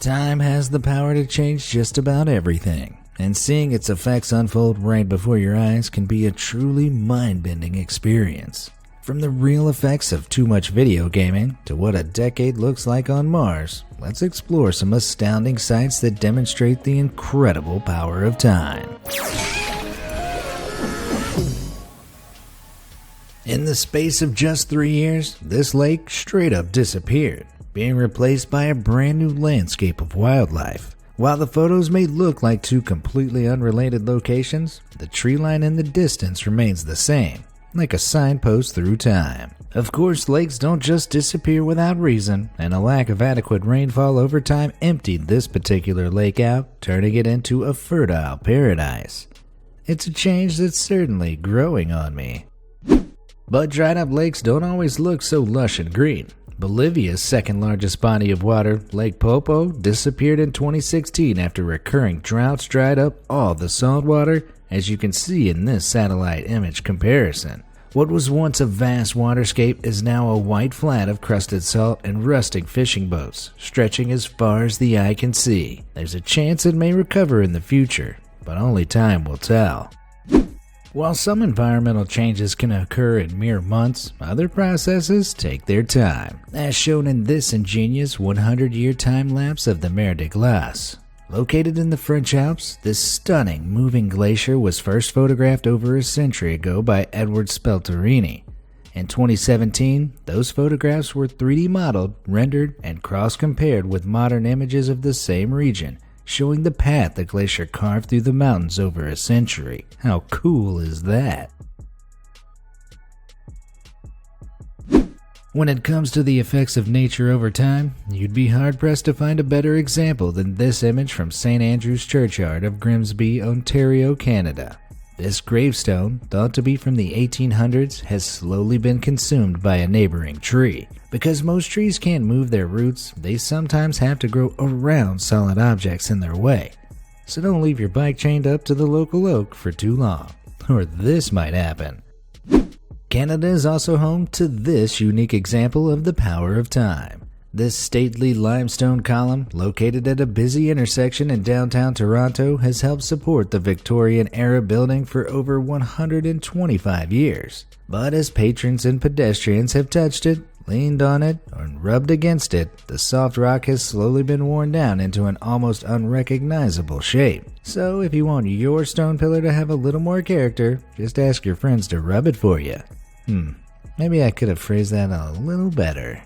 Time has the power to change just about everything, and seeing its effects unfold right before your eyes can be a truly mind-bending experience. From the real effects of too much video gaming to what a decade looks like on Mars, let's explore some astounding sights that demonstrate the incredible power of time. In the space of just 3 years, this lake straight up disappeared, being replaced by a brand new landscape of wildlife. While the photos may look like two completely unrelated locations, the tree line in the distance remains the same, like a signpost through time. Of course, lakes don't just disappear without reason, and a lack of adequate rainfall over time emptied this particular lake out, turning it into a fertile paradise. It's a change that's certainly growing on me. But dried up lakes don't always look so lush and green. Bolivia's second largest body of water, Lake Popo, disappeared in 2016 after recurring droughts dried up all the salt water, as you can see in this satellite image comparison. What was once a vast waterscape is now a white flat of crusted salt and rusting fishing boats, stretching as far as the eye can see. There's a chance it may recover in the future, but only time will tell. While some environmental changes can occur in mere months, other processes take their time, as shown in this ingenious 100-year time-lapse of the Mer de Glace. Located in the French Alps, this stunning moving glacier was first photographed over a century ago by Edward Spelterini. In 2017, those photographs were 3D modeled, rendered, and cross-compared with modern images of the same region, showing the path the glacier carved through the mountains over a century. How cool is that? When it comes to the effects of nature over time, you'd be hard-pressed to find a better example than this image from St. Andrew's Churchyard of Grimsby, Ontario, Canada. This gravestone, thought to be from the 1800s, has slowly been consumed by a neighboring tree. Because most trees can't move their roots, they sometimes have to grow around solid objects in their way. So don't leave your bike chained up to the local oak for too long, or this might happen. Canada is also home to this unique example of the power of time. This stately limestone column, located at a busy intersection in downtown Toronto, has helped support the Victorian-era building for over 125 years. But as patrons and pedestrians have touched it, leaned on it, or rubbed against it, the soft rock has slowly been worn down into an almost unrecognizable shape. So if you want your stone pillar to have a little more character, just ask your friends to rub it for you. Maybe I could have phrased that a little better.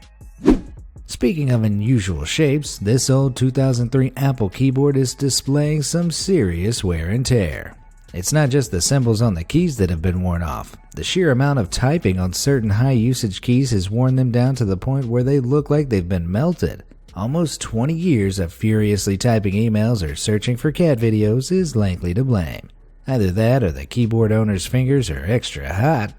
Speaking of unusual shapes, this old 2003 Apple keyboard is displaying some serious wear and tear. It's not just the symbols on the keys that have been worn off. The sheer amount of typing on certain high-usage keys has worn them down to the point where they look like they've been melted. Almost 20 years of furiously typing emails or searching for cat videos is likely to blame. Either that or the keyboard owner's fingers are extra hot.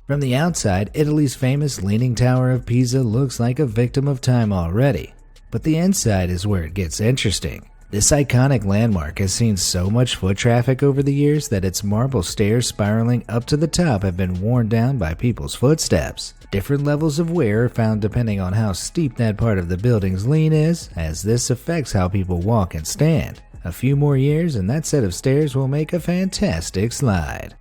From the outside, Italy's famous Leaning Tower of Pisa looks like a victim of time already. But the inside is where it gets interesting. This iconic landmark has seen so much foot traffic over the years that its marble stairs spiraling up to the top have been worn down by people's footsteps. Different levels of wear are found depending on how steep that part of the building's lean is, as this affects how people walk and stand. A few more years and that set of stairs will make a fantastic slide.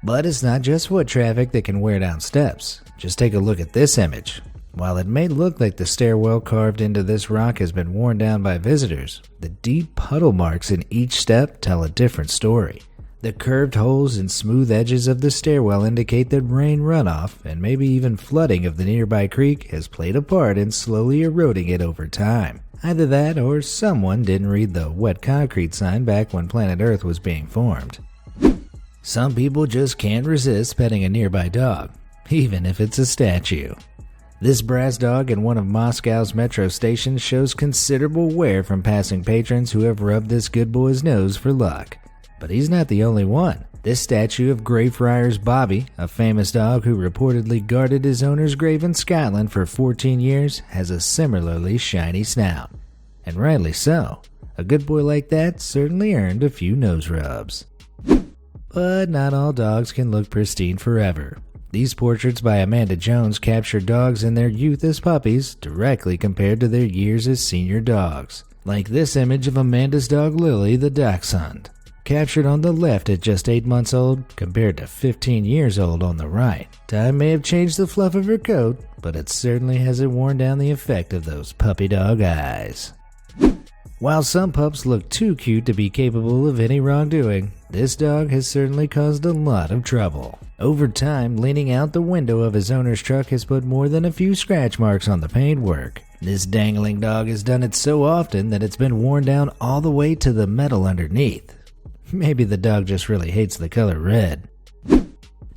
But it's not just foot traffic that can wear down steps. Just take a look at this image. While it may look like the stairwell carved into this rock has been worn down by visitors, the deep puddle marks in each step tell a different story. The curved holes and smooth edges of the stairwell indicate that rain runoff and maybe even flooding of the nearby creek has played a part in slowly eroding it over time. Either that or someone didn't read the wet concrete sign back when planet Earth was being formed. Some people just can't resist petting a nearby dog, even if it's a statue. This brass dog in one of Moscow's metro stations shows considerable wear from passing patrons who have rubbed this good boy's nose for luck. But he's not the only one. This statue of Greyfriars Bobby, a famous dog who reportedly guarded his owner's grave in Scotland for 14 years, has a similarly shiny snout. And rightly so. A good boy like that certainly earned a few nose rubs. But not all dogs can look pristine forever. These portraits by Amanda Jones capture dogs in their youth as puppies directly compared to their years as senior dogs. Like this image of Amanda's dog Lily the dachshund, captured on the left at just 8 months old compared to 15 years old on the right. Time may have changed the fluff of her coat, but it certainly hasn't worn down the effect of those puppy dog eyes. While some pups look too cute to be capable of any wrongdoing, this dog has certainly caused a lot of trouble. Over time, leaning out the window of his owner's truck has put more than a few scratch marks on the paintwork. This dangling dog has done it so often that it's been worn down all the way to the metal underneath. Maybe the dog just really hates the color red.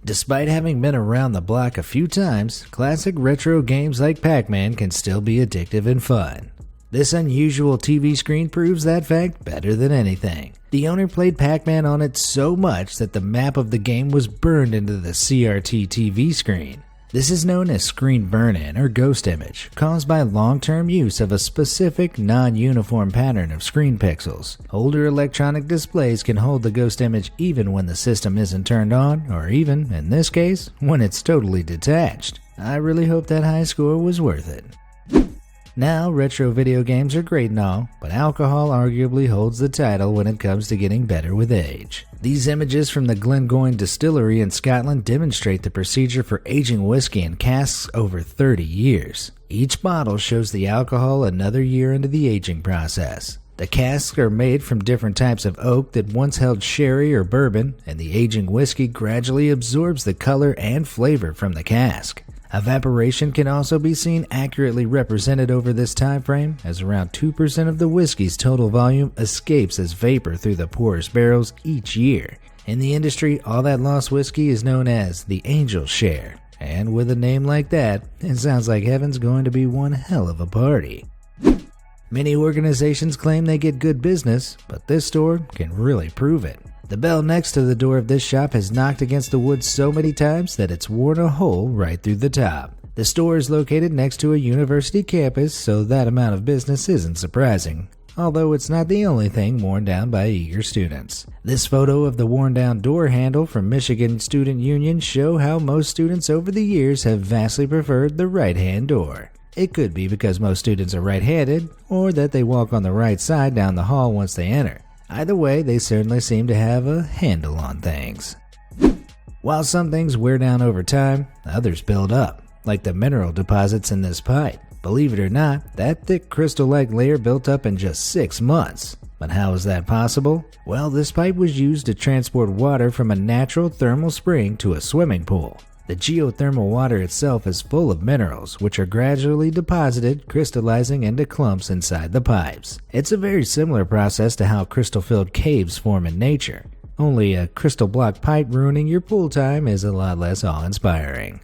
Despite having been around the block a few times, classic retro games like Pac-Man can still be addictive and fun. This unusual TV screen proves that fact better than anything. The owner played Pac-Man on it so much that the map of the game was burned into the CRT TV screen. This is known as screen burn-in or ghost image, caused by long-term use of a specific non-uniform pattern of screen pixels. Older electronic displays can hold the ghost image even when the system isn't turned on, or even, in this case, when it's totally detached. I really hope that high score was worth it. Now, retro video games are great and all, but alcohol arguably holds the title when it comes to getting better with age. These images from the Glengoyne Distillery in Scotland demonstrate the procedure for aging whiskey in casks over 30 years. Each bottle shows the alcohol another year into the aging process. The casks are made from different types of oak that once held sherry or bourbon, and the aging whiskey gradually absorbs the color and flavor from the cask. Evaporation can also be seen accurately represented over this time frame, as around 2% of the whiskey's total volume escapes as vapor through the porous barrels each year. In the industry, all that lost whiskey is known as the angel share, and with a name like that, it sounds like heaven's going to be one hell of a party. Many organizations claim they get good business, but this store can really prove it. The bell next to the door of this shop has knocked against the wood so many times that it's worn a hole right through the top. The store is located next to a university campus, so that amount of business isn't surprising, although it's not the only thing worn down by eager students. This photo of the worn down door handle from Michigan Student Union show how most students over the years have vastly preferred the right-hand door. It could be because most students are right-handed, or that they walk on the right side down the hall once they enter. Either way, they certainly seem to have a handle on things. While some things wear down over time, others build up, like the mineral deposits in this pipe. Believe it or not, that thick crystal-like layer built up in just 6 months. But how is that possible? Well, this pipe was used to transport water from a natural thermal spring to a swimming pool. The geothermal water itself is full of minerals, which are gradually deposited, crystallizing into clumps inside the pipes. It's a very similar process to how crystal-filled caves form in nature. Only a crystal block pipe ruining your pool time is a lot less awe-inspiring.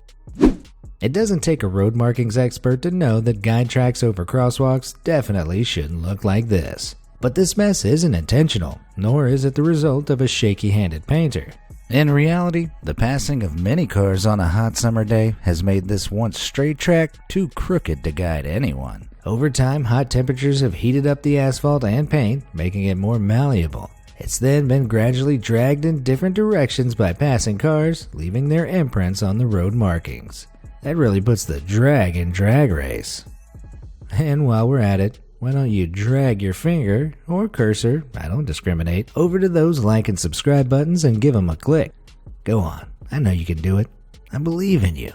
It doesn't take a road markings expert to know that guide tracks over crosswalks definitely shouldn't look like this. But this mess isn't intentional, nor is it the result of a shaky-handed painter. In reality, the passing of many cars on a hot summer day has made this once straight track too crooked to guide anyone. Over time, hot temperatures have heated up the asphalt and paint, making it more malleable. It's then been gradually dragged in different directions by passing cars, leaving their imprints on the road markings. That really puts the drag in drag race. And while we're at it, why don't you drag your finger, or cursor, I don't discriminate, over to those like and subscribe buttons and give them a click. Go on, I know you can do it. I believe in you.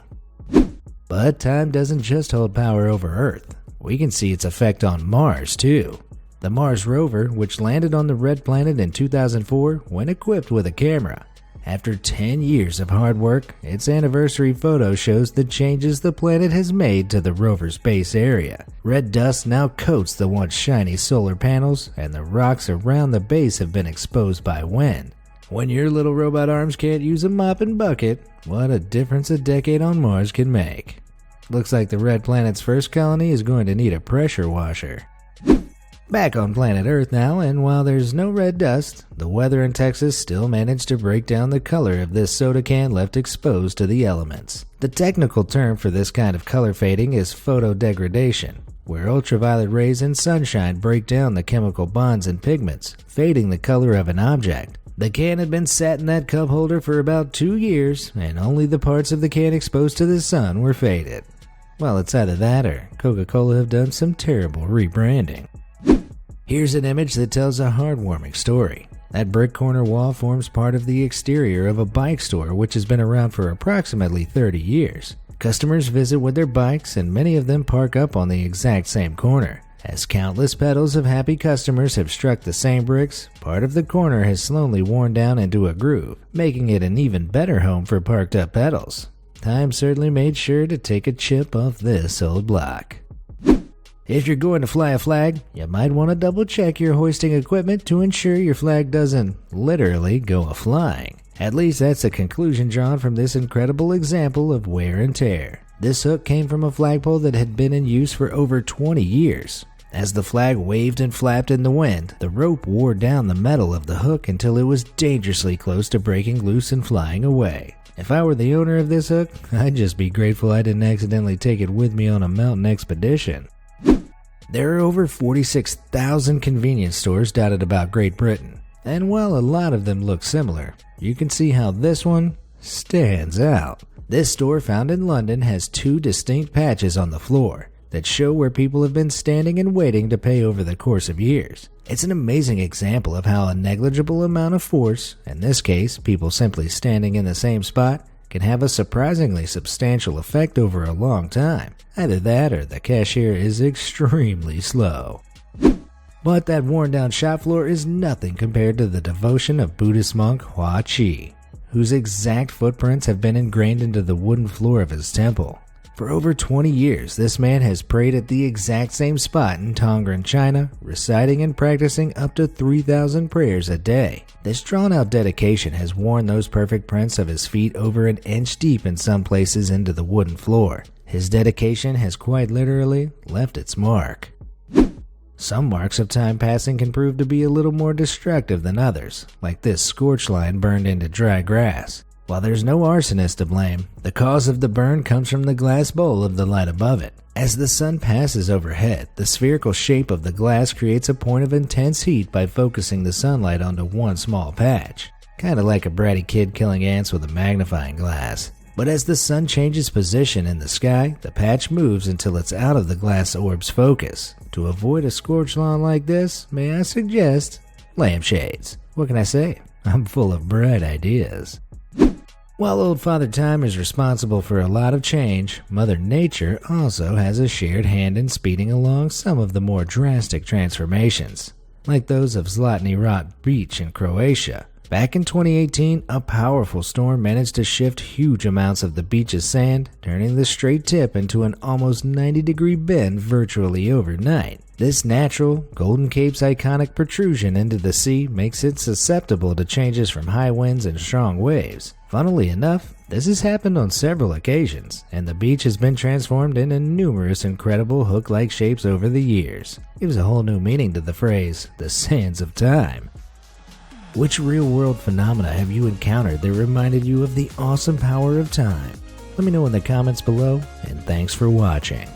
But time doesn't just hold power over Earth. We can see its effect on Mars too. The Mars rover, which landed on the red planet in 2004, when equipped with a camera. After 10 years of hard work, its anniversary photo shows the changes the planet has made to the rover's base area. Red dust now coats the once shiny solar panels, and the rocks around the base have been exposed by wind. When your little robot arms can't use a mop and bucket, what a difference a decade on Mars can make. Looks like the red planet's first colony is going to need a pressure washer. Back on planet Earth now, and while there's no red dust, the weather in Texas still managed to break down the color of this soda can left exposed to the elements. The technical term for this kind of color fading is photodegradation, where ultraviolet rays and sunshine break down the chemical bonds and pigments, fading the color of an object. The can had been sat in that cup holder for about 2 years, and only the parts of the can exposed to the sun were faded. Well, it's either that or Coca-Cola have done some terrible rebranding. Here's an image that tells a heartwarming story. That brick corner wall forms part of the exterior of a bike store which has been around for approximately 30 years. Customers visit with their bikes, and many of them park up on the exact same corner. As countless pedals of happy customers have struck the same bricks, part of the corner has slowly worn down into a groove, making it an even better home for parked up pedals. Time certainly made sure to take a chip off this old block. If you're going to fly a flag, you might want to double check your hoisting equipment to ensure your flag doesn't literally go a-flying. At least that's the conclusion drawn from this incredible example of wear and tear. This hook came from a flagpole that had been in use for over 20 years. As the flag waved and flapped in the wind, the rope wore down the metal of the hook until it was dangerously close to breaking loose and flying away. If I were the owner of this hook, I'd just be grateful I didn't accidentally take it with me on a mountain expedition. There are over 46,000 convenience stores dotted about Great Britain, and while a lot of them look similar, you can see how this one stands out. This store, found in London, has 2 distinct patches on the floor that show where people have been standing and waiting to pay over the course of years. It's an amazing example of how a negligible amount of force, in this case people simply standing in the same spot, can have a surprisingly substantial effect over a long time. Either that or the cashier is extremely slow. But that worn down shop floor is nothing compared to the devotion of Buddhist monk Hua Chi, whose exact footprints have been ingrained into the wooden floor of his temple. For over 20 years, this man has prayed at the exact same spot in Tongren, China, reciting and practicing up to 3,000 prayers a day. This drawn-out dedication has worn those perfect prints of his feet over an inch deep in some places into the wooden floor. His dedication has quite literally left its mark. Some marks of time passing can prove to be a little more destructive than others, like this scorch line burned into dry grass. While there's no arsonist to blame, the cause of the burn comes from the glass bowl of the light above it. As the sun passes overhead, the spherical shape of the glass creates a point of intense heat by focusing the sunlight onto one small patch. Kinda like a bratty kid killing ants with a magnifying glass. But as the sun changes position in the sky, the patch moves until it's out of the glass orb's focus. To avoid a scorch lawn like this, may I suggest lampshades. What can I say? I'm full of bright ideas. While Old Father Time is responsible for a lot of change, Mother Nature also has a shared hand in speeding along some of the more drastic transformations, like those of Zlatni Rat Beach in Croatia. Back in 2018, a powerful storm managed to shift huge amounts of the beach's sand, turning the straight tip into an almost 90-degree bend virtually overnight. This natural, Golden Cape's iconic protrusion into the sea makes it susceptible to changes from high winds and strong waves. Funnily enough, this has happened on several occasions, and the beach has been transformed into numerous incredible hook-like shapes over the years. Gives a whole new meaning to the phrase, the sands of time. Which real-world phenomena have you encountered that reminded you of the awesome power of time? Let me know in the comments below, and thanks for watching.